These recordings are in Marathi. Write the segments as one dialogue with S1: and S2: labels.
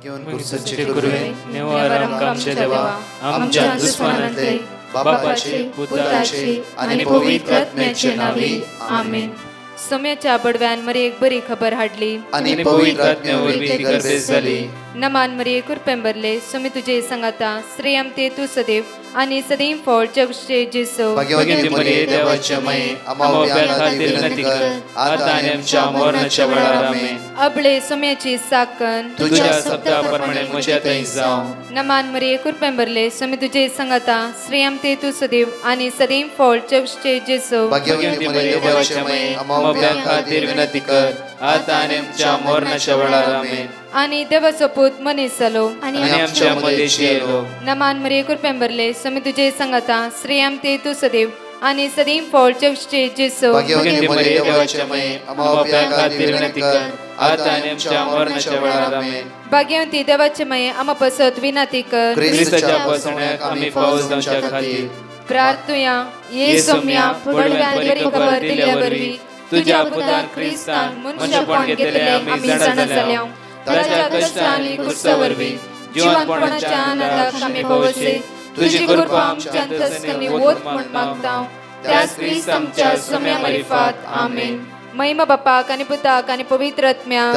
S1: घेऊन कुर्सचे गुरुवे नेवारम कामचे देवा आमच्या दुश्मनांतले बापाचे पुत्राचे आणि पवित्र आत्म्याचे नावे आमेन.
S2: सोम्याच्या बडव्यान मरी एक बरी खबर हाडली
S1: आणि पवित्र आत्म्यावर ती गर्दे झाली.
S2: नमान मरी कुरपेंबरले सोमी तुझे संगाता श्रेयम ते तू सदैव आणि सदैव फळ जगचे जेसो.
S1: भाग्यवती मरिये देवाच्या माये आम्हा खातीर विनंती कर आता आणि आमच्या मरणाच्या वेळार आमेन.
S2: अबळे सोम्याची साकन
S1: तुझ्या शब्दाप्रमाणे म्हज्या थंय जावं.
S2: नमान मरी कुरपेंबरले सोमी तुझे संगाता श्रेयम ते तू सदैव आणि सदैव फळ जगचे जेसो.
S1: भाग्यवती मरिये देवाच्या माये आम्हा खातीर विनंती कर आता आणि आमच्या मरणाच्या वेळार आमेन.
S2: आणि देवाचो पूत मनीस जालो
S1: आणि आमच्या मध्येशी येलो.
S2: नमान मरी कुरपेंबरले सोमी तुझे संगाता श्रेयम ते तू सदैव आणि सदैव फळ जगचे जेसो.
S1: भाग्यवती मरिये देवाच्या माये आम्हा खातीर विनंती कर आता आणि आमच्या मरणाच्या वेळार आमेन.
S2: भाग्यवती देवाचे माये आम्हा पसत विनंती कर
S1: ख्रिस्ताच्या पसण्याक आम्ही पावस जावच्या खातीर
S2: प्रार्थुया. ये सोम्या बडव्यान बरी खबर दिल्यावरवी तुझ्या पुतान ख्रिस्तान मनशापण घेतले आम्ही जाणा जाल्या. ताच्या कष्टांनी कुर्सावरवी जीवनपणाच्या आनंदाक आम्ही पवसे तुझी कृपा आमच्या अंतस्करणी वोत म्हण मागता. त्याच ख्रिस्त आमच्या सोम्या मार्फत आमेन. महिमा बापाक आणि पुताक आणि पवित्र आत्म्याक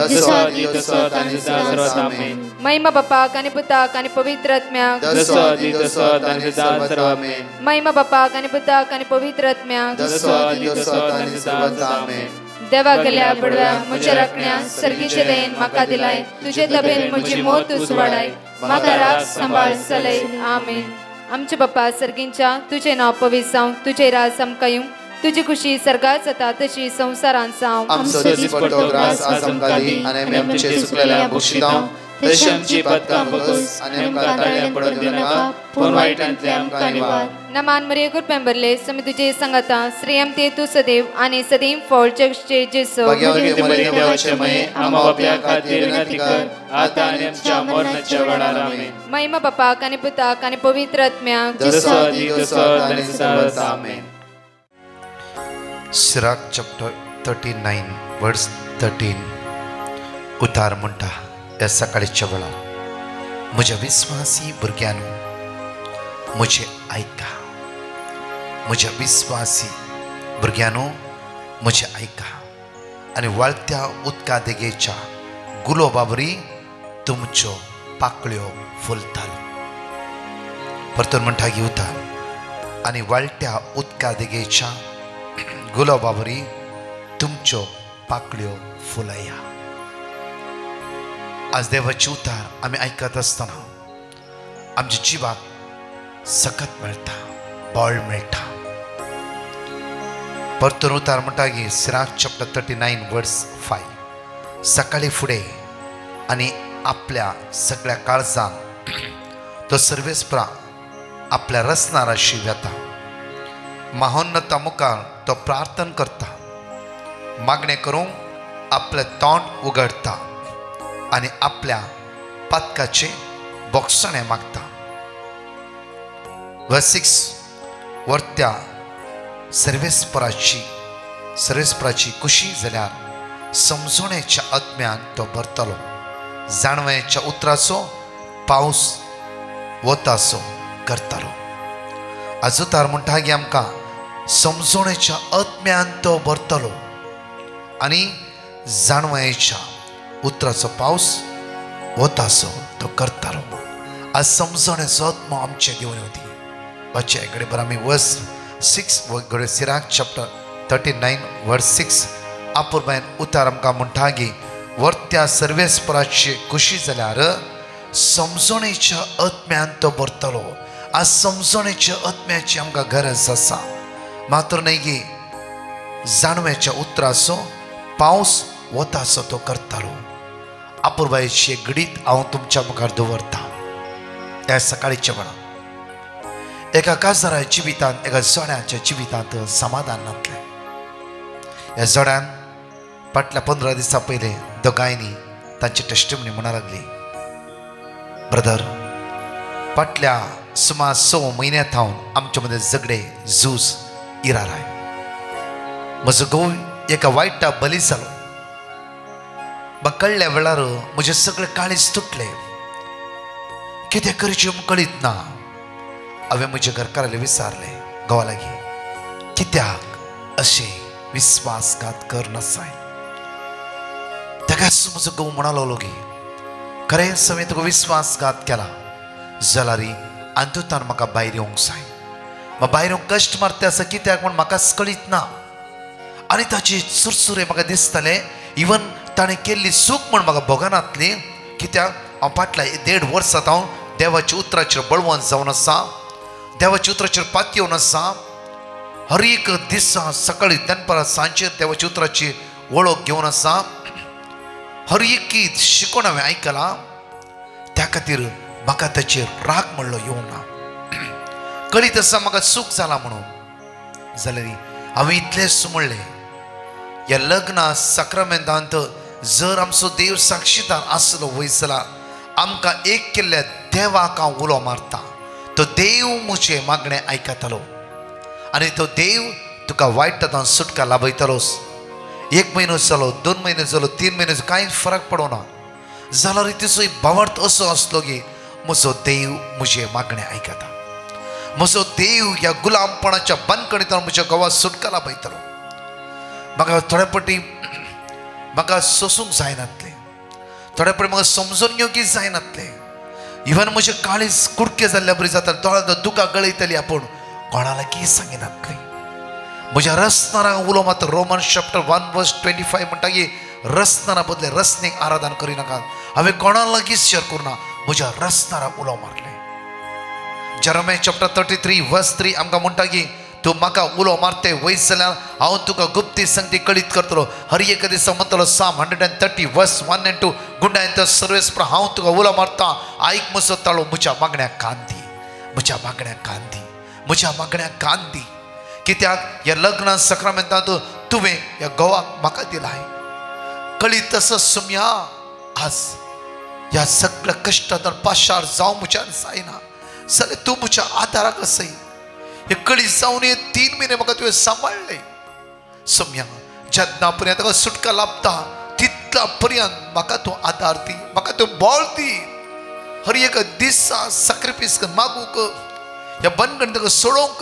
S2: महिमा बापाक आणि पुताक आणि पवित्र आत्म्याक महिमा बापाक आणि पुताक आणि पवित्र आत्म्याक देवा गेल्या बडव्या म्हज्या राखण्या सर्गीचे देन म्हाका दिलाय. तुझे तबेन म्हजी मोत उसवाडाय म्हाका राख सांबाळ चलय. आमेन. आमचे बाप्पा सर्गींच्या तुझे नाव पवित्र जावं. तुझे राज आमकां येवं. तुझी खुशी सर्गात जाता तशी संसारांत जावं.
S1: आमचो दिसपट्टो ग्रास आज आमकां दी आनी आमी आमचे सुकलेल्या बक्षितांव तशी आमची पदकां बगस आनी आमकां ताळ्यां पडोवन दिनाका पूण वायटांतले आमकां निवार.
S2: नमान मरी कुरपेंबरले सोमी तुझे संगाता श्रेयम ते तू सदैव आणि सदैव फळ जगचे जेसो.
S1: भाग्यवती मरिये देवाचे माये आम्हा बाप्या खातीर विनंती कर आता आनी आमच्या मरणाच्या वेळार आमेन.
S2: महिमा बापाक आणि पुताक आणि पवित्र आत्म्याक
S1: जसो आदी तसो आनी सदांच आमेन.
S3: सिराक चॅप्टर 39 वर्स 13 उतार म्हणटा ह्या सकाळच्या वेळार म्हज्या विस्वासी भुरग्यांनो म्हजें आयका. म्हज्या विस्वासी भुरग्यांनो म्हजें आयका आनी वाळत्या उदका देगेच्या गुलाबावरी तुमच्यो पाकळ्यो फुलताल्यो. परतून म्हणटा की उतार आनी वाळट्या उदका देगेच्या गुलाबावरी तुमच्यो पाकळ्यो फुलया. आज देवाची उतार आमी आयकत आसतना आमच्या जिवाक सकत मेळटा, बळ मेळटा. परतून उतार म्हणटा की सिराक चॅप्टर 39 वर्स 5 सकाळी फुडें आनी आपल्या सगळ्या काळजान तो सर्वेस्परा आपल्या रसनाराशी वेता. महोन्नता मुखार तो प्रार्थना करता, मागणे करूंक आपले तोंड उगडता आनी आपल्या पदकाचे बोगसणे मागता. वर्स 6 वर्त्या सर्वेस्पराची कुशी जाल्यार समजोणेच्या आत्म्यान तो भरतलो. जाणवेच्या उतराचो पावस वतासो करतलो. आजूतार म्हणटा की आमकां समजोणेच्या आत्म्यान तो भरतलो आनी जाणवेच्या उतराचो पावस वतासो तो करतलो. आज समजोणेचो आत्मो आमचे घेवन येवदी. बच्चे कडेन बरं आमी वर्स 6 सिराक चॅप्टर 39 वर्स 6 आपुरबायन उतार आमकां म्हणटा की वर्त्या सर्वेस्पराची खुशी जाल्यार समजोणेच्या आत्म्यान तो भरतलो. आज समजोणेच्या आत्म्याची आमकां गरज आसा. मात्र न्ही की जाणवेच्या उतराचो पावस वतासो तो करतलो. आपुरबायेची घडीत हांव तुमच्या मुखार दवरता. ह्या सकाळीच्या वेळार एका काजराच्या जिवितांत एका जोड्याच्या जिवितांत समाधान नातलें. ह्या जोड्यान फाटल्या 15 दिसां पयलीं दोगांयनी तांची टेस्टिमनी म्हणूंक लागली, ब्रदर फाटल्या सुमार 6 म्हयन्यांत हांव आमचे मदें झगडे झूज इराराय. म्हजो घोव एका वायटा बली जालो. म्हाका कळ्ळ्या वेळार म्हजें सगळें काळीज तुटलें. कितें करचें कळीत ना. हांवें म्हज्या घरकाराले विचारलें घोवा लागीं कित्याक अशें विस्वासघात करनासाय. ताकाच म्हजो घोव म्हणलो लोगी खरें समेत तुका विस्वासघात केला जाल्यार अंतुतान म्हाका भायर येवंक जाय. भायर येवंक कश्ट मारता आसा कित्याक म्हण म्हाकाच कळीत ना. आनी ताचे सुरसुरे म्हाका दिसताले इवन ताणें केल्ली चूक म्हण म्हाका भोगनातली. कित्याक हांव फाटल्या 1.5 वर्सां हांव देवाच्या उतराचेर बळवंत जावन आसा, देवाच्या उतराचेर पातयेवन आसा. हर एक दिसा सकाळी दनपारां सांजेर देवाच्या उतराची वळख घेवन आसा. हर एक शिकोवन हांवें आयकलां. त्या खातीर म्हाका ताचेर राग म्हणलो येवना. कळीत आसा म्हाका चूक जाला म्हणून. जाल्यार हांवें इतलेंच म्हणलें ह्या लग्ना साक्रामेंतांत जर आमचो देव साक्षीदार आसलो वयस जाल्यार आमकां एक केल्ल्या देवाक हांव उलो मारता. तो देव म्हजें मागणें आयकतलो आनी तो देव तुका वायटांतल्यान सुटका लाभयतलोच. 1 म्हयनो जालो, 2 म्हयने जालो, 3 म्हयने जालो, कांय फरक पडना. जाल्यार तिचो भावार्थ असो आसलो की म्हजो देव म्हजें मागणें आयकता. म्हजो देव ह्या गुलामपणाच्या बंदखणींतल्यान म्हज्या घोवाक सुटका लाभयतलो. म्हाका थोडे फावटी म्हाका सोसूंक जायनातलें. थोडे फावटी म्हाका समजून घेवंक जायनातलें. इवन म्हजें काळीज कुडकें जाल्ल्या बरी जाता, दोळ्यांत दुकां गळयतली आपूण कोणा लागीं सांगिनातलें. म्हज्या रसनारांक उलो मात रोमन चॅप्टर 1:25 म्हणटा की रसनारा बदले रसनेक आराधन करिनाकात. हांवें कोणा लागींच शेअर करुना, म्हज्या रसनाराक उलो मारलें. जेरेमिया चॅप्टर 33:3 आमकां म्हणटा की तूं म्हाका उलो मारते वयस जाल्यार हांव तुका गुप्ती संगती कळीत करतलो. हर एक दिसा म्हणटलो Psalm 130:1 and 2 गुंडायंत सर्वेस्पर हांव तुका उलो मारता. आयक म्हजो ताळो म्हज्या मागण्याक कान दी, म्हज्या मागण्याक कान दी, म्हज्या मागण्याक कान दी. कित्याक ह्या लग्ना साक्रामेंतांत तुवें ह्या घोवाक म्हाका दिलाय. कळीत आसा सुम्या आज ह्या सगळ्या कश्टांतल्यान पाशार जावं म्हज्यान जायना जाल्यार तूं म्हज्या आदाराक आसय. हे कळीत जावन हे 3 म्हयने म्हाका तुवें सांबाळले. सुम्या जेन्ना पर्यंत ताका सुटका लाभता तितल्या पर्यंत म्हाका तूं आदार दी, म्हाका तूं बळ दी. हर एक दिसा सॅक्रिफायस कर मागूंक, ह्या बंदखण ताका सोडोवंक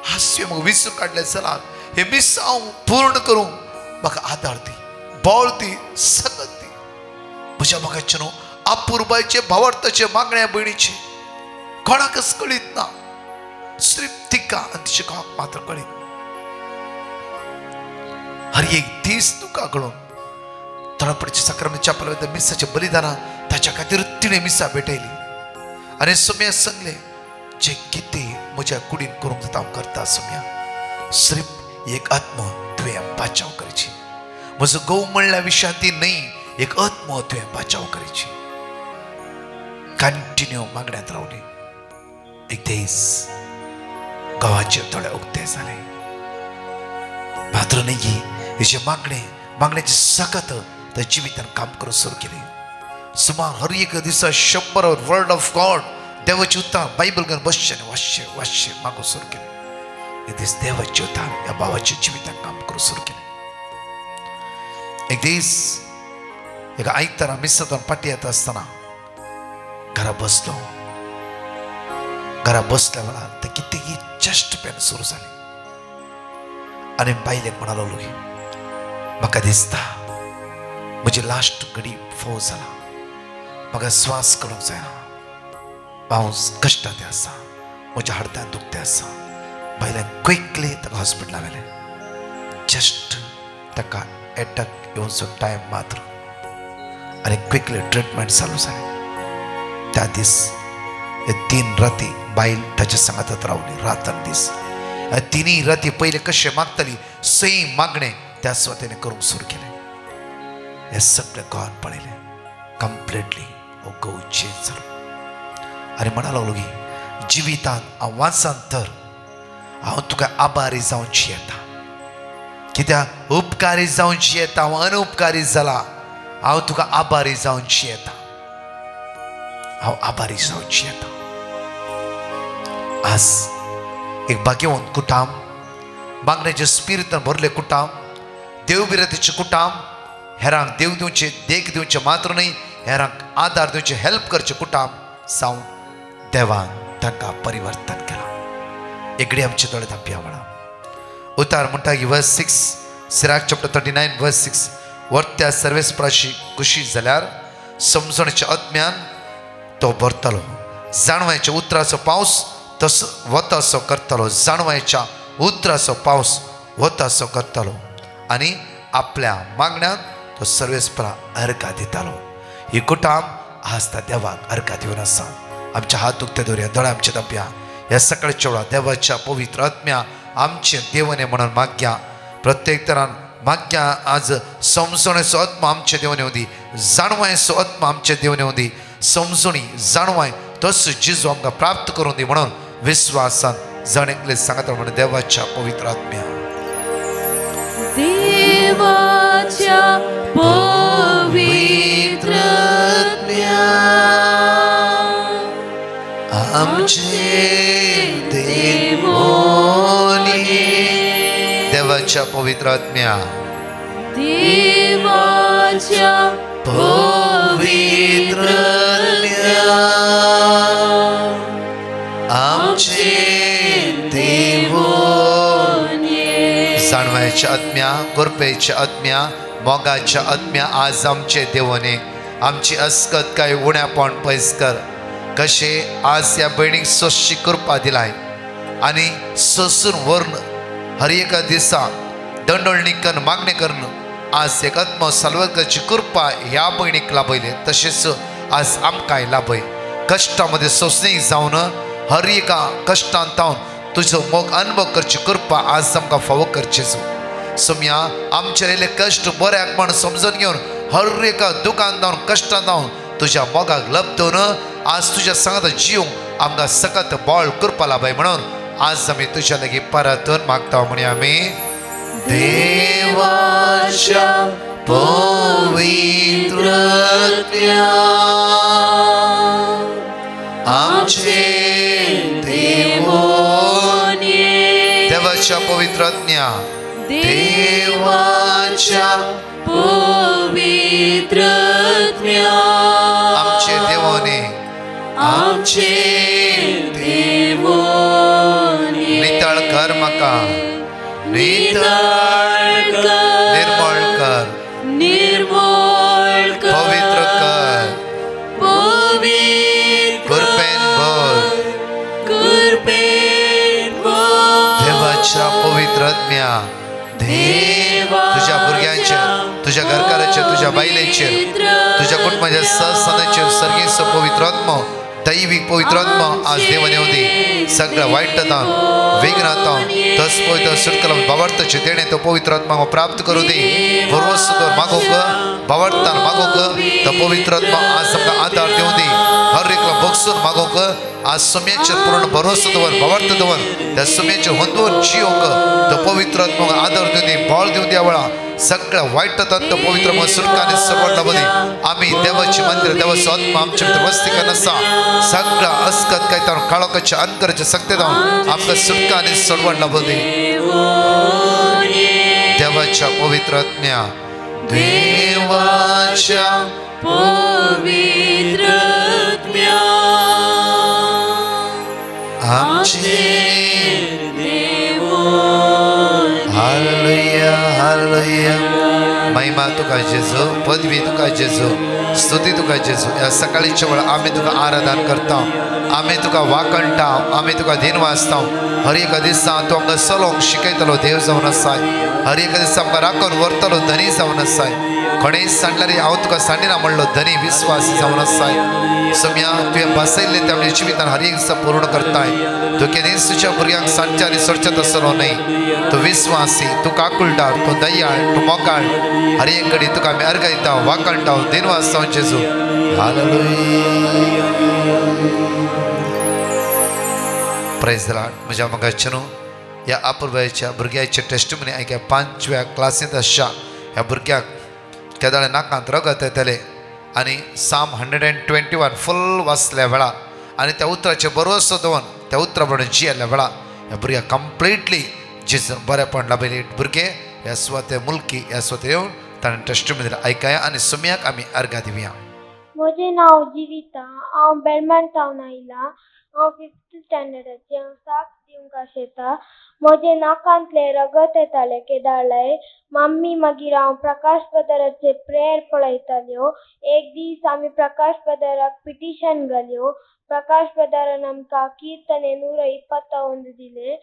S3: हास्य म्हाका विसरून काडलें जाल्यार हे मिस हांव पूर्ण करूंक म्हाका आदार दी, बळ दी, सकत दी. म्हज्या म्हाकाचे न्हू अपुर्बायचे भावार्थाचे मागण्या भयणीचे कोणाकच कळीत ना. सिर्फ तिका आनी तिच्या घोवाक मात्र कळीत. हर एक दीस तुका कळून तळपडीच्या साक्रामेंताच्या चॅपल मिसाच्या बलिदानां ताच्या खातीर तिणें मिसा भेटयली. आनी सुम्या सांगलें जे कितें म्हज्या कुडीन करूंक जाता हांव करता. सुम्या सिर्फ एक आत्म तुवें बाचाव करची. म्हजो घोव म्हणल्या विशयांत ती न्हय, एक आत्म तुवें बाचाव करची. कंटिन्यू मागण्यांत रावली. एक दीस घोवाचे थोडे उक्ते जाले. मात्र न्ही हेचे मागण्याची सकत त्या जिवितान काम करूंक सुरू केली. सुमार हर एक दिसा 100 वर्ड ऑफ गॉड देवाचे उतार बायबल घेवन बसचे आनी वाचचे मागूंक सुरू केलें. एक दीस देवाचे उतार ह्या भावाच्या जिवितान काम करूंक सुरू केलें. एक दीस एका आयतारा मिसांतल्यान पाटी येता आसतना घरा बसलो. घरा बसल्या वेळार ते कितें चेस्ट पेन सुरू जाली. आनी बायलेक म्हणालो लोगी म्हाका दिसता म्हजी लास्ट घडी फोव जाला, म्हाका स्वास करूंक जायना, हांव कश्टांत आसा, म्हज्या हाडांत दुखतें आसा. बायलेन क्विकली ताका हॉस्पिटलांत व्हेलें. जस्ट ताका एटॅक येवचो टायम मात्र आनी क्विकली ट्रिटमेंट चालू जालें. त्या दीस हे 3 राती बायल ताच्या सांगात रावली रात आनी दीस. 3 राती पयले कशें मागतली सेम मागणें त्या स्वतेने करूंक सुरू केलें. हे सगळें घोवान पळयलें. कंप्लिटली हो घोव चेंज जालो. आनी म्हणा लागलो की जिवितांत हांव वाचन तर हांव तुका आभारी जावन जियेता. कित्याक उपकारी जावन जियेता, हांव अनुपकारी जाला, हांव तुका आभारी जावन जियेता, हांव आभारी जावन जियेता. आज एक भाग्यवंत कुटाम, मागण्याच्या स्पिरितान भरले कुटाम, देवबिरातीचे कुटाम, हेरांक देव दिवचे, देख दिवचे मात्र न्हय, हेरांक आदार दिवचे, हेल्प करचे कुटाम जावन देवान तांकां परिवर्तन केलां. एकडे आमचे दोळे धांपया वळा. उतार म्हणटा की वर्स 6 सिराक चॅप्टर 39 वर्स 6 वर्त्या सर्वेस्पराशी खुशी जाल्यार समजणेच्या आत्म्यान तो भरतलो. जाणवायच्या उतराचो पावस तसो वतासो करतलो. जाणवायच्या उतराचो पावस वतासो करतलो आनी आपल्या मागण्यांक तो सर्वेस्परा अर्घा दितालो. ही कुटाम आज त्या देवाक अर्घा दिवन आसा. आमच्या हात उक्ते दवरया, दोळे आमचे धांपया. ह्या सकाळच्या वेळा देवाच्या पवित्र आत्म्या आमचे देवने म्हणून माग्या. प्रत्येक तरान माग्या आज समजणेचो आत्मा आमचे देवने उदी, जाणवायचो आत्मा आमचे देवने उदी. समजणी जाणवाय तस जिजू आमकां प्राप्त करून दी म्हणून विश्वासान जण एकले सांगता म्हणून देवाच्या पवित्र आत्म्या.
S2: देवाच्या पवित्र आत्म्या
S3: आमचे देवोनी. देवाच्या पवित्र आत्म्या
S2: देवाच्या
S3: पवित्र आत्म्या आमचे देवोनी. जाणवायच्या आत्म्या, कृपेच्या आत्म्या, मोगाच्या आत्म्या आज आमचे देवने. आमची अस्कत काय उण्यापण पयस कर. कशे आज या भयणीक सोशी कृपा दिलाय आणि सोसून वर्ण हर एका दिसा दंडोळणी करून मागणे करून आज एक आत्मा साल्वकाची कृपा ह्या भयणीक लाभयले. तसेच आज आमकांय लाभय. कष्टामध्ये सोसणी जावन हर एका कष्टांत जावन तुजो मोग अनुभव करची कृपा आज आमकां फावो करचेचो. सोम्या आमचे येयले कश्ट बऱ्याक म्हण समजून घेवन हर एका दुकान जावन कश्टांत जावन तुज्या मोगाक लबतोवन आज तुज्या सांगात जिवंक आमकां सकत बळ कृपा लाभय म्हणून आज आमी तुज्या लागीं परतून मागता म्हणया आमी. देवाच्या पवित्र आत्म्या आमचे देवोनी. देवाच्या पवित्र आत्म्या देवाच्या
S2: पवित्र आत्म्या
S3: आमचे देवोनी.
S2: आमचे देवोनी.
S3: नितळ कर म्हाका, नितळ कर, निर्मळ कर,
S2: निर्मळ कर,
S3: पवित्र कर,
S2: पवित्र
S3: कृपेन भर.
S2: कृपेन भर.
S3: देवाच्या पवित्र आत्म्या तुझ्या भुरग्यांचेर, तुझ्या घरकाराचेर, तुझ्या बायलेचेर, तुझ्या कुटुंबाच्या सदस्यांचेर सर्गीच पवित्र आत्मा, दैविक पवित्र आत्मा आज देवाने होती. सगळं वाईटतां विघ्नातां तस पवित्र सुटकला बावडताचे तेणे तो पवित्र आत्मा प्राप्त करू दे. भरवसोर मागोक बावडतान मागोक तो पवित्र आत्मा आज आमकां आदार देऊ दे. हर एकला बगसून मागोक आज सोम्याचेर पूर्ण भरोसो दवर, बावडता दवर, त्या सोम्याचेर होंदून जियोक तो पवित्र आत्मा आदार देऊ दे, बळ देऊ दे. वेळा सगळं वाईटतां तो पवित्र सुटकाने सर्वट लाभदे. आम्ही देवाची मंदिर, देवाचो आत्मा आमच्या भितर वस्ती करनासा. सगळं अस्कत काय तर काळोखाचे अंतराचे सत्य जावन आमकां सुटकाने सर्वट लाभदे. देवाच्या पवित्र आत्म्या देवाच्या
S2: पवित्र आत्म्या
S3: आमचे
S2: देवोनी.
S3: Hallelujah, hallelujah. महिमा तुका जेजू, पदवी तुका जेजू, स्तुती तुका जेजू. या सकाळीच्या वेळा आम्ही तुका आराधन करता, आम्ही तुका वाकणटा, आम्ही तुका दिन वाचता. हर एका दिसा तू आमकां चलोवंक शिकयतलो देव जावन आसाय. हर एका दिसा आमकां राखून व्हरतलो धनी जावन आसाय. कोणेंय सांडल्यार हांव तुका सांडिना म्हणलो धनी विश्वासी जावन आसाय. सोम्या तुवें बसयल्ले ते आमच्या जिवितान हर एक दिसा पूर्ण करताय. तू केन्नाच तुज्या भुरग्यांक सांडच्या आनी सोडच्यात आसलो न्हय. तू विश्वासी, तू काकुळटार, तू दयाळ, तू मोगाळ. हर एक घडी तुका आमी अर्घ दिता, वाकणटा, दिन वाचता जेजू. हालेलुया. Praise the Lord. म्हज्या मोगाचें ह्या अपूर्वाच्या भुरग्याचे टेस्टिमनी हांवें 5व्या क्लासींत आसच्या ह्या भुरग्याक केदाळे नाकांत रगत येतले आनी साम 121 फुल वाचल्या वेळा आनी त्या उतराचे भरोसो दवरून त्या उतरा प्रमाणे जियेल्या वेळा ह्या भुरग्याक कंप्लिटली जेजून बरेपण लाभले. भुरगे ह्या स्वते मुलकी ह्या स्वते येवन ताणें टेस्टिमनी आयकया आनी सुमयाक आमी अर्घा दिवया.
S4: म्हजें नांव जिविता. हांव बेळमान टावन आयलां. हांव 5th स्टँडर्डाची हांव साक्ष दिवंक आशेता. म्हजे नाकांतले रगत येताले केदारळे. मम्मी मागीर हांव प्रकाश ब्रदराचे प्रेयर पळयताल्यो. एक दीस आमी प्रकाश ब्रदराक पिटिशन घाल्यो. प्रकाश ब्रदरान आमकां कीर्तने 121 दिले.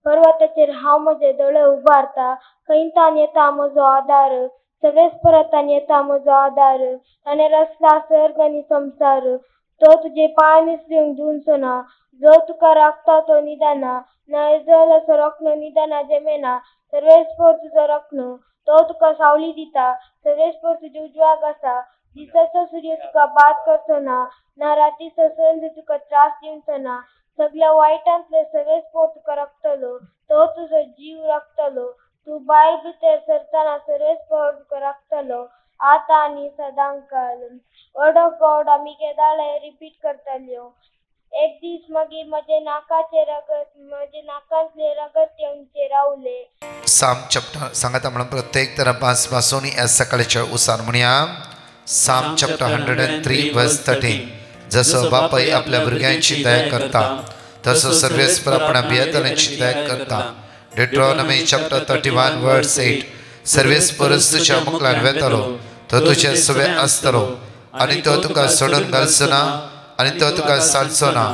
S4: पर्वताचेर हांव म्हजे दोळे उबारता. खंयतान येता म्हजो आदार. सर्वेस्परांतान येता म्हजो आदार. ताणें रचला सर्ग आनी संवसार. तो तुजे पांय निसरूंक दिवचो ना. जो तुका राखता तो निदाना. ना इजरायल असो रखणो निदाना जमेना. सर्वेस्पर तुजो रखणो. तो तुका सावली दिता. सर्वेस्पर तुजे उजवाक आसा. दिसाचो सूर्य तुका बाद करचो ना. ना रातीचो संज तुका त्रास दिवचो ना. सगळ्या वायटांतले सर्वेस्पर तुका राखतलो. तो तुजो जीव राखतलो. तूं बायल भितर सरतना सर्वेस्पर तुका राखतलो. आतां आनी सदांकाळ. वर्ड ऑफ गॉड आमी केदारळे रिपीट करताल्यो. एक दीस मागीर म्हजे नाकांतले रगत येवचे रावले.
S3: साम चॅप्टर सांगता म्हणून प्रत्येक तरा पासून या सकाळच्या उसार म्हणया. साम चॅप्टर 103 वर्स 13. जसो बापाय आपल्या भुरग्यांची दया करता तसो सर्वेस्पर आपणा भियेतल्यांची दया करता. डिट्रॉनॉमी चॅप्टर 31 वर्स 8. सर्वेस्परच तुज्या मुखार वेतलो. तो तुजे सवे आसतलो आनी तो तुका सोडून घालचो ना आनी तो तुका सालचो ना.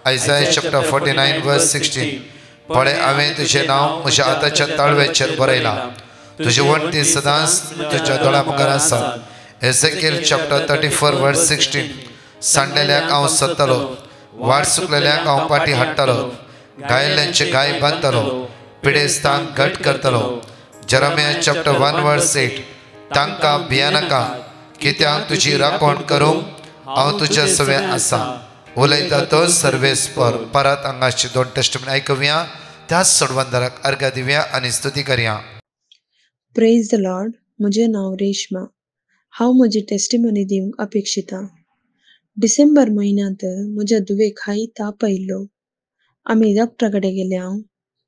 S3: आयसाया चॅप्टर 49 वर्स 16. पळय हांवें तुजें नांव म्हज्या हाताच्या ताळवेचेर बरयलां. तुजी वणटी सदांच तुज्या दोळ्या मुखार आसा. एझेकिएल चॅप्टर 34 वर्स 16. सांडलेल्याक हांव सोदतलो. वाट सुकलेल्याक हांव पाटी हाडटलो. घायिल्ल्यांचे गाय बांदतलो. पिडेस्तांक घट करतलो. जेरेमिया चॅप्टर 1 वर्स 8. तांकां भियानाका कित्याक तुजी राखण करूंक हांव तुज्या सवे आसा. उलयता तो सर्वेस्पर. परत हांगाची 2 टेस्टमेंट आयकुया. त्याच सोडवंदराक अर्घ दिवया आनी स्तुती करया.
S5: Praise the Lord. म्हजें नांव रेश्मा. हांव म्हजी टेस्टिमनी दिवंक अपेक्षिता. डिसेंबर म्हयन्यांत म्हज्या धुवेक हाय ताप आयिल्लो. आमी डॉक्टरा कडेन गेले. हांव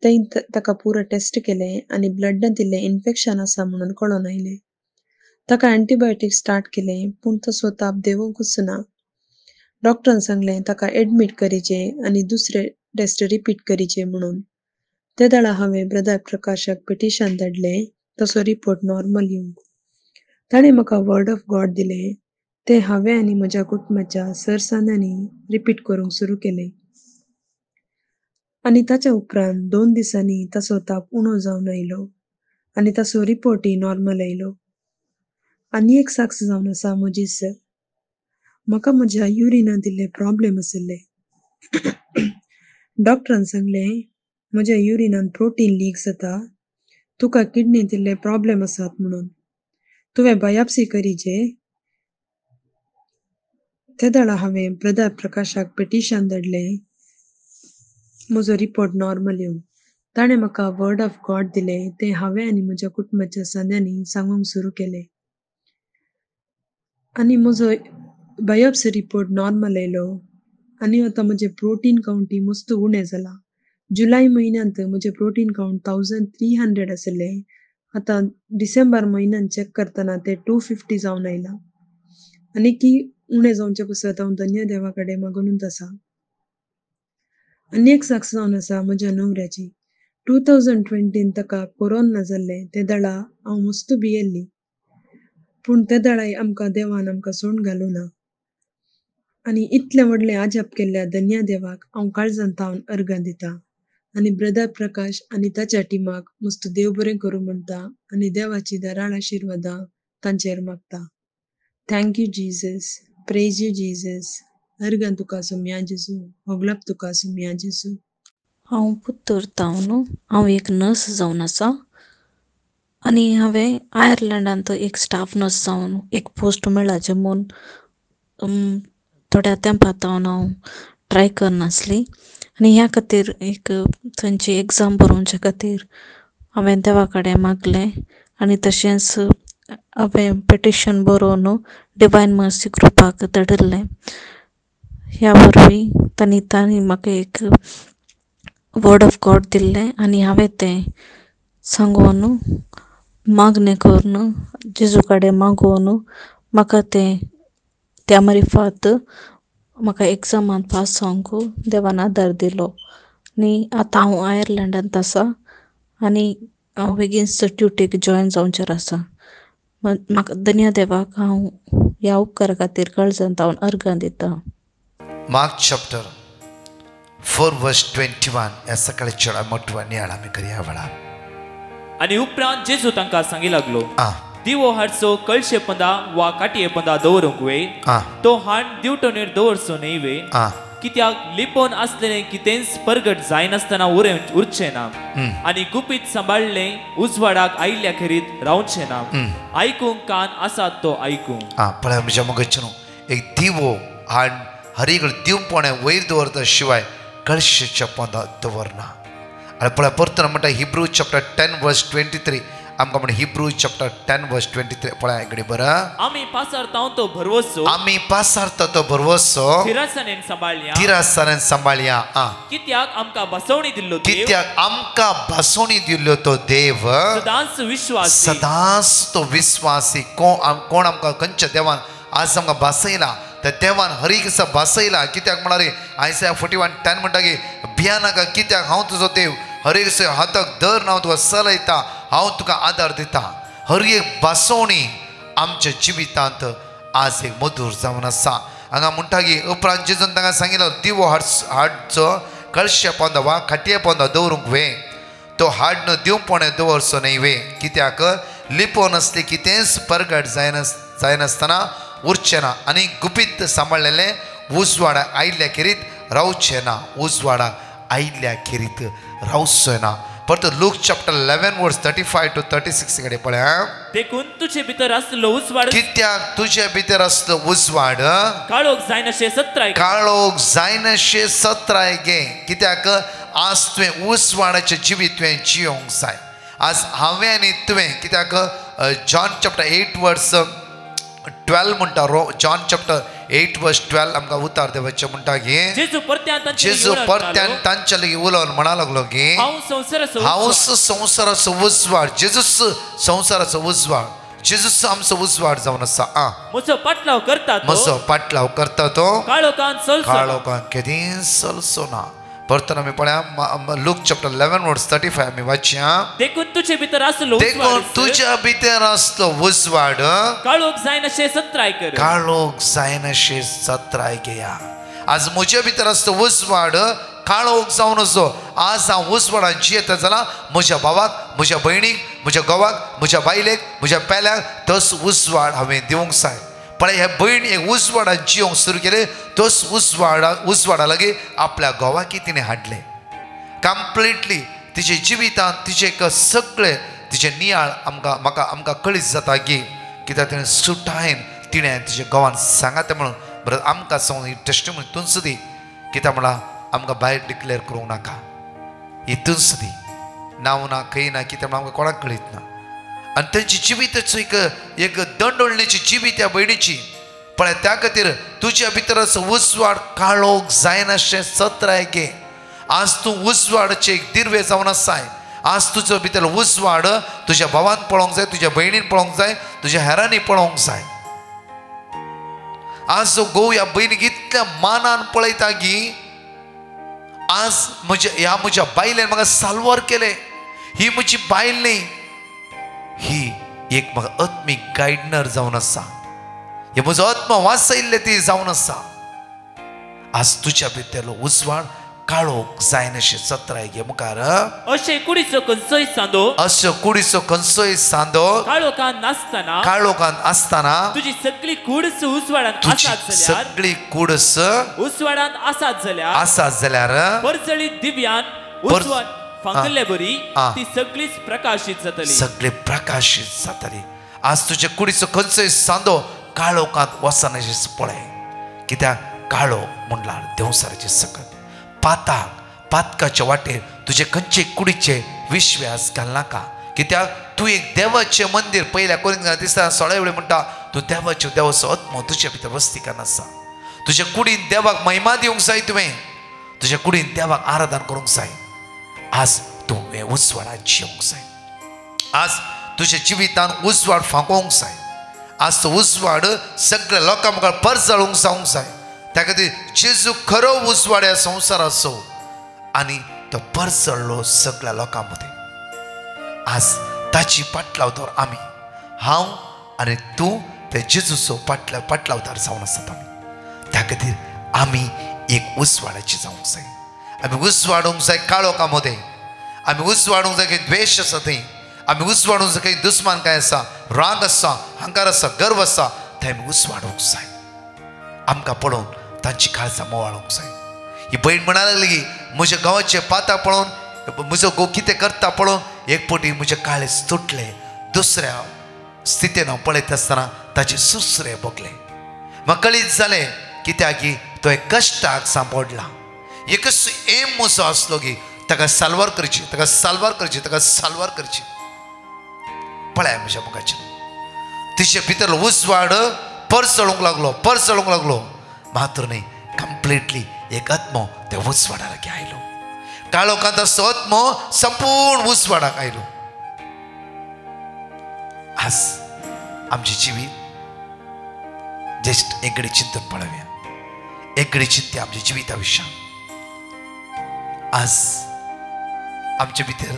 S5: थंय ताका पुरो टेस्ट केले आनी ब्लडांत इल्लें इन्फेक्शन आसा म्हणून कळोन आयलें. ताका एंटीबायोटीक स्टार्ट केलें पूण तसो ताप देंवूंकच ना. डॉक्टरान सांगलें ताका एडमीट करीचें आनी दुसरे टेस्ट रिपीट करीचें म्हणून. ते दाळा हांवें ब्रदर प्रकाशाक पिटिशन धाडलें तसो रिपोर्ट नॉर्मल येवंक. ताणें म्हाका वर्ड ऑफ गॉड दिलें. तें हांवें आनी म्हज्या कुटुंबाच्या सरसान्यांनी रिपीट करूंक सुरू केलें. आनी ताच्या उपरांत 2 दिसांनी ताचो ताप उणो जावन आयलो आनी ताचो रिपोर्टय नॉर्मल आयलो. आनी एक साक्ष जावन आसा म्हजीच. म्हाका म्हज्या युरिनांत इल्ले प्रॉब्लेम आसले. डॉक्टरान सांगलें म्हज्या युरिनांत प्रोटीन लीक जाता. तुका किडनींत इल्ले प्रॉब्लेम आसात म्हणून. तुवें बायोप्सी करीचें. ते दाळा हांवें ब्रदर प्रकाशाक पिटिशन धाडलें म्हजो रिपोर्ट नॉर्मल येवंक. ताणें म्हाका वर्ड ऑफ गॉड दिलें. तें हांवें आनी म्हज्या कुटुंबाच्या सदस्यांनी सांगूंक सुरू केलें. आनी म्हजो बायोप्सी रिपोर्ट नॉर्मल आयलो आनी आतां म्हजें प्रोटीन कावंटय मस्त उणें जालां. जुलय म्हयन्यांत म्हजें प्रोटीन कावंट 1300 आसलें. आतां डिसेंबर म्हयन्यान चॅक करतना तें 250 जावन आयलां. आनी की उणें जावचें पसत हांव धन्य देवा कडेन मागूनच आसा. आनी एक साक्ष जावन आसा म्हज्या न्हवऱ्याची. 2020 ताका कोरोना जाल्लें. ते दाळा हांव मस्त भियेल्ली पूण ते दाळाय आमकां देवान आमकां सोडून घालूं ना. आनी इतलें व्हडलें आजाप केल्ल्या धन्य देवाक हांव काळजांत थावन अर्घ दिता. आनी ब्रदर प्रकाश आनी ताच्या टिमाक मस्त देव बरें करूं म्हणटा आनी देवाची धाराळ आशिर्वादां तांचेर मागता. Thank you Jesus. Praise you Jesus. अर्घां तुका सुम्या जेजू. होगलाप तुका सुम्या जेजू.
S6: हांव पुत्तूर तावन. हांव एक नर्स जावन आसा आनी हांवें आयर्लंडांत एक स्टाफ नर्स जावन एक पोस्ट मेळ्ळा जम्मून. थोड्या तेंपा तावन हांव ट्राय करनासली आनी ह्या खातीर एक थंयची एग्जाम बरोवचे खातीर हांवें देवा कडेन मागलें आनी तशेंच हांवें पिटिशन बरोवन डिवायन मर्सी ग्रुपाक धाडिल्लें. ह्या वरवीं तांणी म्हाका एक वर्ड ऑफ गॉड दिल्लें आनी हांवें तें सांगून मागणें करून जेजू कडेन मागून म्हाका त्या मार्फत म्हाका एग्जामांत पास जावंक देवान आदार दिलो आनी आतां हांव आयर्लंडांत आसा आनी हांव बेगीन ड्युटेक जॉयन जावचेर आसा. म्हाका धन्य देवाक हांव ह्या उपकारा खातीर काळजांत हांव अर्गां दिता.
S3: मार्क चॅप्टर 4 वर्स 21 ह्या सकाळच्या मोठवानी आमी करिया वेळा.
S7: आनी उपरांत जेजू तांकां सांगी लागलो,
S3: आ
S7: दिवो हाडचो कळशे पंदा वा काटये पंदा दवरूंक वे,
S3: आ
S7: तो हाड दिवटोनेर दवरचो न्हय वे,
S3: आ
S7: कित्याक लिपोवन आसलेलें कितेंच परगट जायनासतना उरचें ना आनी गुपीत सांबाळलें उजवाडाक आयिल्ल्या खेरीत रावचें ना. आयकूंक कान आसात तो आयकूं.
S3: पळय म्हज्या मगजनो एक दिवो हाड हरीकडे दिवपणे वयर दवरता शिवाय कळशेच्या पंदात दवरना. आनी पळय परतून म्हणटा हिब्रू चॅप्टर 10 वर्स 23 आमकां म्हणटा हिब्रू चॅप्टर 10 वर्स 23 पळय आयकडे बरं.
S7: आमी पासारताव तो भरवसो,
S3: आमी पासारता तो भरवसो
S7: थिरासानेन सांबाळल्या,
S3: तिरासारेन सांबाळया.
S7: कित्याक आमकां बसवणी दिल्लो देव,
S3: कित्याक आमकां बसवणी दिल्लो तो देव
S7: सदांच विश्वास,
S3: सदांच तो विश्वासी. कोण आमकां खंयच्या देवान आज आमकां बसयला त्या देवान हर एक दिसा बसयला. कित्याक म्हणल्यार आयसाया 41:10 म्हणटा की भिया नाका, कित्याक हांव तुजो देव हर एक दिसा हाताक धर, हांव तुका चलयता, हांव तुका आदार दिता. हर एक बसवणी आमच्या जिवितांत आज एक मधूर जावन आसा. हांगा म्हणटा की उपरांत जेजून तांकां सांगिल्लो दिवो हाडचो कळशे पोंदा वा खाटये पोंदा दवरूंक वे, तो हाडनो दिवपणे दवरचो न्हय वे, कित्याक लिपोवन असले कितेंच परगट जायनासतना उरचें ना आनी गुपीत सांबाळलेले उजवाडा आयिल्ल्या खेरीत रावचें ना. उजवाडा आयिल्ल्या खेरीत रावचो ना. परत लूक चॅप्टर 11 वर्स 35 to 36 कडे पळया.
S7: देखून तुजे भितर आसलो उजवाड,
S3: कित्याक तुजे भितर आसलो उजवाड
S7: काळोख जायनाशे सत्राय,
S3: काळोख जायनाशे सत्राय गे. कित्याक आज तुवें उजवाडाचें जिवीत तुवें जियोंक जाय. आज हांवें आनी तुवें, कित्याक जॉन चॅप्टर 8 वर्स 12 म्हणटा, जॉन चॅप्टर 8 वर्स 12 आमकां उतार देवाचें म्हणटा की जेजू परत्यान तांच्या लागीं उलोवन म्हणा लागलो की हांवच संवसाराचो उजवाड. जेजूस संवसाराचो उजवाड, जेजूस आमचो उजवाड जावन आसा.
S7: म्हजो पाटलाव
S3: करता तो
S7: काळोखान
S3: केदींच चलचो ना. परतून आमी पळया लूक चॅप्टर 11 वर्स 35 आमी वाचया.
S7: देखून तुजे भितर आसलो
S3: देखून तुज्या भितर आसलो उजवाड
S7: काळोख जायनाशे सत्राय कर,
S3: काळोख जायनाशे सत्राय घेया. आज म्हज्या भितर आसलो उजवाड काळोख जावन असो. आज हांव उजवाडान जियेता जाल्यार म्हज्या भावाक, म्हज्या भयणीक, म्हज्या घोवाक, म्हज्या बायलेक, म्हज्या पेल्याक तोच उजवाड हांवें दिवंक जाय. पण हे भयण एक उजवाडान जियोंक सुरू केले, तोच उजवाडा लागीं आपल्या घोवाकी तिणें हाडले. कंप्लिटली तिचे जिवितांत तिचे सगळे तिचे नियाळ आमकां कळीत जाता की कित्याक तिणें सुटायेन तिणें तिच्या घोवान सांगात म्हणून बरें आमकां सांगून ही टेस्टिमनी तुमच दी. कित्याक म्हळ्यार आमकां भायर डिक्लेअर करूंक नाका, ही तुमच दी. नांव ना खंय ना, कित्याक म्हळ्यार आमकां कोणाक कळीत ना. आनी तेंची जिविताचो एक दंडोळणेची जिवीत ह्या भयणीची. पण त्या खातीर तुज्या भितर उजवाड काळोख जायनाशें सत्राय गे. आज तूं उजवाडाचे एक दिर्वे जावन आसाय. आज तुजो भितर उजवाड तुज्या भावान पळोवंक जाय, तुज्या भयणीन पळोवंक जाय, तुज्या हेरांनी पळोवंक जाय. आज जो घोव ह्या भयणीक इतल्या मानान पळयता की आज म्हज्या बायलेन म्हाका साल्वार केले. ही म्हजी बायल न्ही, ही एक म्हाका आत्मीक गायडनर जावन आसा. हे म्हजो आत्मा वाचयल्ले ती जावन आसा. आज तुज्या भितरलो उजवाड काळोख जायनाशें सत्राय गे मुखार.
S7: अशें कुडीचो खंयचोय सांदो,
S3: अशो कुडीचो खंयचोय सांदो काळोखान आसतना
S7: तुजी सगळी कूडस उजवाडान
S3: सगळी कूडस
S7: उजवाडान
S3: आसात जाल्यार
S7: परजळीत दिव्यान उजवाड फांकले बरी ती सगळीच प्रकाशित जातली,
S3: सगळे प्रकाशित जातली. आज तुजे कुडीचो खंयचोय सांदो काळोखांत वचनाशें पळय. कित्याक काळोख म्हणल्यार देवसाराचे सकत. पातकाच्या वाटेर तुजे खंयचे कुडीचे विश्वास घाल नाका. कित्याक तूं एक देवाचें मंदिर. पयल्या कोरिंथांत दिसता 16 वेळी म्हणटा तूं देवाचो आत्मो तुज्या भितर वस्तिकान आसा. तुज्या कुडीन देवाक महिमा दिवंक जाय, तुवें तुज्या कुडीन देवाक आराधन करूंक जाय. आज तूं हे उजवाडात जियोंक जाय. आज तुज्या जिवितान उजवाड फांकोवंक जाय. आज तो उजवाड सगळ्या लोकां मुखार परजळूंक जावंक जाय. त्या खातीर जेजू खरो उजवाड ह्या संवसार असो आनी तो परसळ्ळो सगळ्या लोकां मदें. आज ताची पाटलावदार आमी हांव आनी तूं ते जेजूचो पाटलावदार जावन आसात आमी. त्या खातीर आमी एक उजवाडाची जावंक जाय. आमी उजवाडूंक जाय काळोखा मदें. आमी उजवाडूंक जाय खंय द्वेश आसा थंय. आमी उजवाडूंक जाय खंय दुस्मानकाय आसा, राग आसा, अहंकार आसा, गर्व आसा, थंय आमी उजवाडूंक जाय. आमकां पळोवन तांची काळजां मोवाळूंक जाय. ही भयण म्हणा लागली की म्हज्या गांवाचे पाता पळोवन म्हजो घोव कितें करता पळोवन एक फावटी म्हजे काळीज तुटले. दुसऱ्या स्थितीन हांव पळयत आसतना ताचे सुसरे भोगले. म्हाका कळीत जालें कित्याक की तो एक कश्टाक सांपडला. एकच एम म्हजो आसलो की ताका साल्वार करची, ताका साल्वार करची, ताका साल्वार करची. पळय म्हज्या मुखाचेर तिचे भितर उजवाड परसळूंक लागलो मात्र न्ही कंप्लिटली एक आत्मो त्या उजवाडा लागी आयलो. काळोखांत असो आत्मो संपूर्ण उजवाडाक आयलो. आज आमची जिवीत जस्ट एक घडी चिंतून पळोवया. एक घडी चिंते आमच्या जिविता विशयान. आज आमचे भितर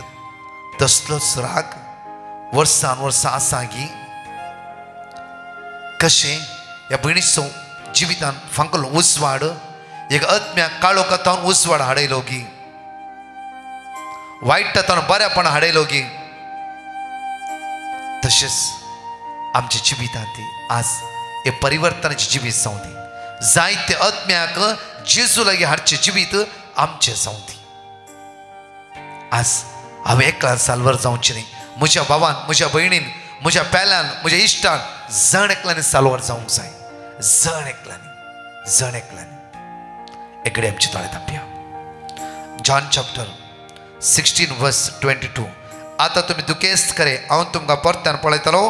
S3: तसलोच राग वर्सान वर्सां आसा की कशें ह्या भयणीचो जिवितान फांकलो उजवाड एक आत्म्या काळोखांत उजवाड हाडयलो की वायटांत बऱ्यापण हाडयलो की तशेंच आमच्या जिवितांत आज हे परिवर्तनाची जिवीत जावं दी. जायते आत्म्याक जेजू लागीं हाडचें जिवीत आमचें जावं दी. आज हांवें एकल्यान साल्वार जावचें न्ही. म्हज्या भावान, म्हज्या भयणीन, म्हज्या पेल्यान, म्हज्या इश्टान जण एकल्यानी साल्वार जावंक जाय. जण एकल्यानी एकडे आमचे दोळे धांपया. जॉन चॅप्टर 16 वर्स 22. आतां तुमी दुखेस्त करे हांव तुमकां परत्यान पळयतलो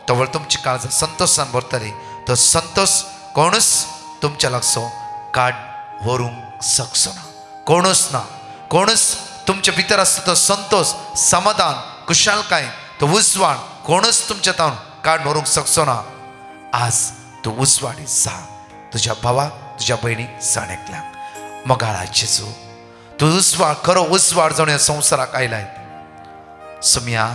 S3: तवळ तुमची काळजां संतोशान भरतली. तो संतोष कोणूच तुमच्या लागसो काड व्हरूंक शकचो ना. कोणूच तुमच्या भितर आसता तो संतोष, समाधान, कुशालकाय, तो उजवाड कोणूच तुमच्या तावन काड व्हरूंक शकचो ना. आज तूं उजवाडी जा. तुज्या भावाक, तुज्या भयणीक जण एकल्याक मोगाळा जेजू तूं उजवाड खरो उजवाड जावन ह्या संवसाराक आयलाय. सुमिया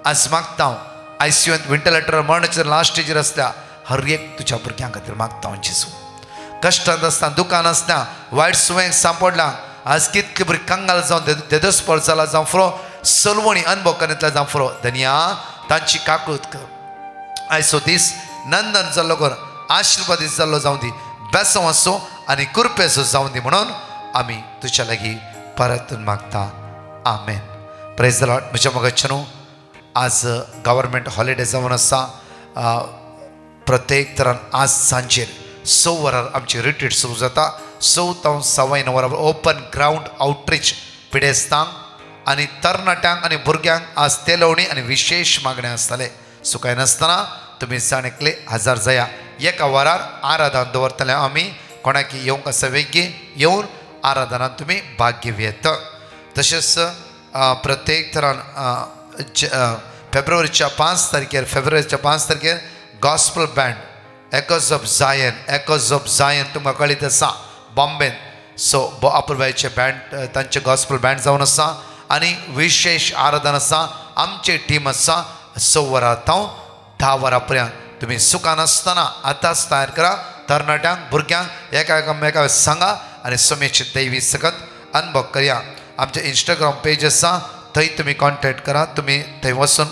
S3: आज मागता हांव ICUंत व्हेंटिलेटर मरणाच्या लास्ट स्टेजीर आसल्या हर एक तुज्या भुरग्यां खातीर मागता हांव जेजू. कश्टांत आसता, दुखान आसता, वायट सुवेक सांपडला. आज कितले बरी कंगाल जावन देदस्पळ जाला जावं फुरो सलवणी अनुभव करीतले जावं फुरो धन्या तांची काकूत कर. आयचो दीस नंदन जाल्लो कर, आशिर्वादीत जाल्लो जावं दी, बेसो आसूं आनी कुरपेचो जावं दी म्हणून आमी तुज्या लागीं परतून मागता. आमेन. Praise the Lord. म्हज्या मोगाचेनू आज गव्हर्मेंट हॉलिडे जावन आसा. प्रत्येक तरान आज सांजेर 6 वरार आमची रिट्रीट सुरू जाता. 6 ते 9:15 वरां ओपन ग्राउंड आउटरीच पिडेस्तांक आनी तरणाट्यांक आनी भुरग्यांक आज तेलवणी आनी विशेष मागणे आसतले. सो कांय नासतना तुमी जाण एकले हजर जाया. एका वरार आराधन दवरतले आमी. कोणाक येवंक आसा वेगी येवन आराधनात तुमी भाग घेवयात. तशेंच प्रत्येक तरान फेब्रुवारीच्या 5 तारखेर गॉस्पल बँड एकोज ऑफ जायन तुमकां कळीत आसा बॉम्बेन. सो अपुरबायचे बँड तांचे गॉस्पल बँड जावन आसा आनी विशेष आराधन आसा. आमची टीम आसा 6 वरां तावन 10 वरां पर्यंत. तुमी सुखान आसतना आतांच तयार करा. तरणाट्यांक भुरग्यांक एकामेकाक सांगा आनी समेची दैवी सगत अनुभव करया. आमचे इंस्टाग्राम पेज आसा थंय तुमी कॉन्टॅक्ट करा. तुमी थंय वचून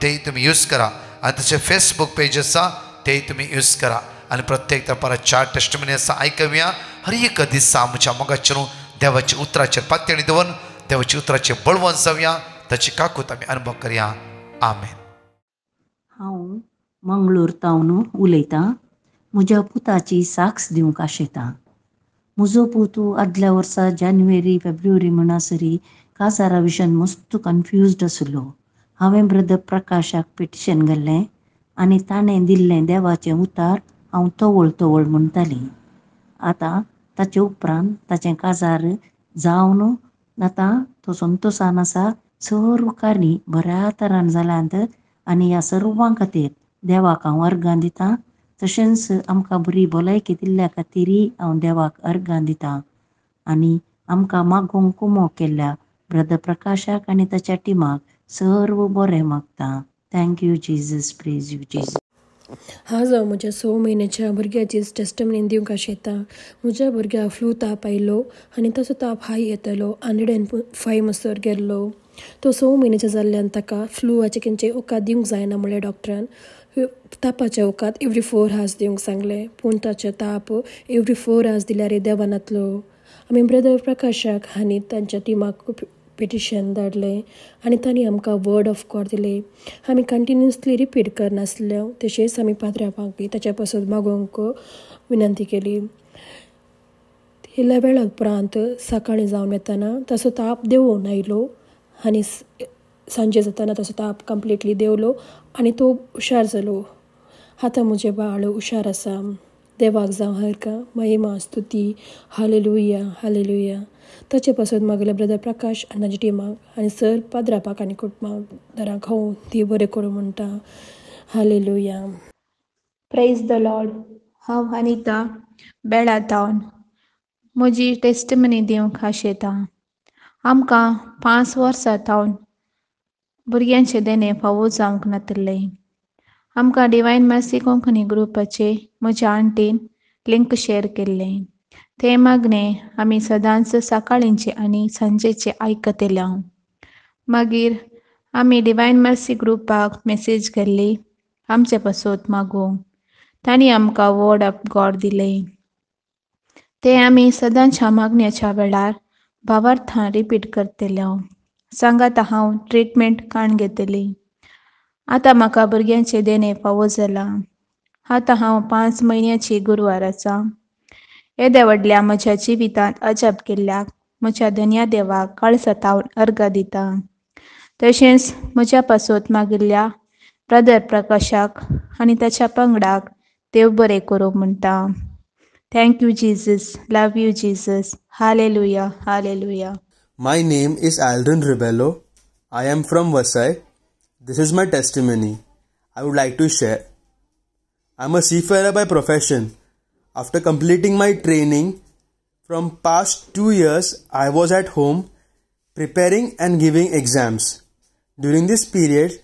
S3: तेय तुमी यूज करा. आनी तशें फेसबूक पेज आसा तेय तुमी यूज करा. आनी प्रत्येक परत 4 टेस्टमनी आसा आयकवया. हर एक दिसा म्हज्या मोगाचेर देवाच्या उतराचेर पातयणी दवरून देवाच्या उतराचेर बळवंत जावया. ताची काकूत आमी अनुभव करया. आमेन.
S8: हांव मंगळूर तावन उलयतां. म्हज्या पुताची साक्ष दिवंक आशेतां. म्हजो पूत आदल्या वर्सा जानेवारी फेब्रुवारी म्हणसरी काजारा विशयान मस्त कन्फ्युज्ड आसलो. हांवें ब्रदर प्रकाशाक पिटिशन घाल्लें आनी ताणें दिल्लें देवाचें उतार हांव तवळ म्हणटाली. आतां ताचे उपरांत ताचें काजार जावन आतां तो संतोशान आसा. सर्व कार्य बऱ्या तरान जाल्यांत आनी ह्या सर्वां खातीर देवाक हांव अर्गां दितां. तशेंच आमकां बरी भलायकी दिल्ल्या खातीरय हांव देवाक अर्गां दितां आनी आमकां मागोवंक कुमो केल्ल्या ब्रदर प्रकाशाक आनी ताच्या टिमाक सर्व बरें मागता. Thank you Jesus. Praise you Jesus.
S9: आज हांव म्हज्या 6 म्हयन्याच्या भुरग्याची टेस्टमनी दिवंक आशेतां. म्हज्या भुरग्याक फ्लू ताप आयलो आनी ताचो ताप हाय येतालो, 105 म्हणसर गेल्लो. तो 6 म्हयन्याच्या जाल्ल्यान ताका फ्लूआचे खंयचे वखद दिवंक जायना म्हणलें डॉक्टरान. तापाचे वखद एवरी 4 hours दिवंक सांगलें, पूण ताचे ताप एवरी 4 hours दिल्यार देवान जातलो. आमी ब्रदर प्रकाशाक आनी तांच्या टिमाक पिटिशन धाडलें आनी तांणी आमकां वर्ड ऑफ गॉड दिले. आमी कंटिन्युअसली रिपीट करनासल्यो, तशेंच आमी पाद्रांवाकय ताच्या पासून मागोवंक विनंती केली. इल्ल्या वेळा उपरांत सकाळीं जावन येताना ताचो ताप देंवून आयलो आनी सांजे जाताना ताचो ताप कंप्लिटली देंवलो आनी तो हुशार जालो. आतां म्हजें बाळ हुशार आसा. देवाक जावं हरका महिमा स्तुती. Hallelujah hallelujah. ताचे पासून मागले ब्रदर प्रकाश आनी ताच्या टिमाक आनी सर पाद्रापाक आनी कुटुंबाक हांव ती बरें करूं म्हणटा. हालेलुया.
S2: Praise the Lord. हांव अनिता बेळातावन म्हजी टेस्टमनी दिवंक आशेतां. आमकां 5 वर्सां तावन भुरग्यांचे देणे फावो जावंक नातले. आमकां डिवायन मर्सी कोंकणी ग्रुपाचे म्हज्या आंटीन लिंक शेअर केल्लें. ते मागणें आमी सदांच सकाळींचे आनी सांजेचे आयकतले. मागीर आमी डिवायन मर्सी ग्रुपाक मेसेज केल्ली आमचे पासून मागोवंक. तांणी आमकां वर्ड ऑफ गॉड दिलें. ते आमी सदांच्या मागण्याच्या वेळार भावार्थां रिपीट करतले. सांगात हांव ट्रिटमेंट काण घेतली. आतां म्हाका भुरग्यांचे देणे फावो जाला. आतां हांव 5 म्हयन्याची गुरवार आसा. येद्या व्हडल्या म्हज्या जिवितांत अजाप केल्ल्याक म्हज्या धन्या देवाक काळसतावन अर्घ दिता. तशेंच म्हज्या पासून मागिल्ल्या ब्रदर प्रकाशाक आनी ताच्या पंगडाक देव बरें करूं म्हणटा. Thank you Jesus. Love you Jesus. Hallelujah hallelujah.
S10: My name is Aldrin Ribello. I am from Vasai. This is my testimony. I would like to share. I am a seafarer by profession. After completing my training, from past 2 years, I was at home preparing and giving exams. During this period,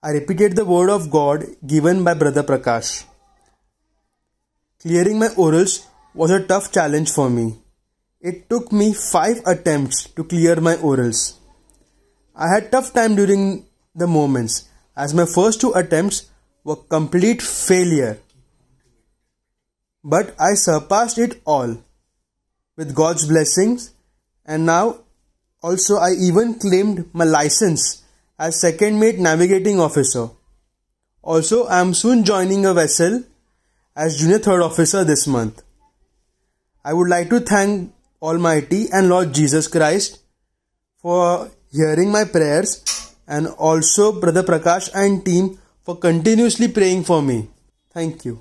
S10: I repeated the word of God given by Brother Prakash. Clearing my orals was a tough challenge for me. It took me 5 attempts to clear my orals. I had tough time during the moments as my first 2 attempts were complete failure. But I surpassed it all with God's blessings, and now also I even claimed my license as second mate navigating officer. Also, I am soon joining a vessel as junior third officer this month. I would like to thank Almighty and Lord Jesus Christ for hearing my prayers, and also Brother Prakash and team for continuously praying for me. Thank you.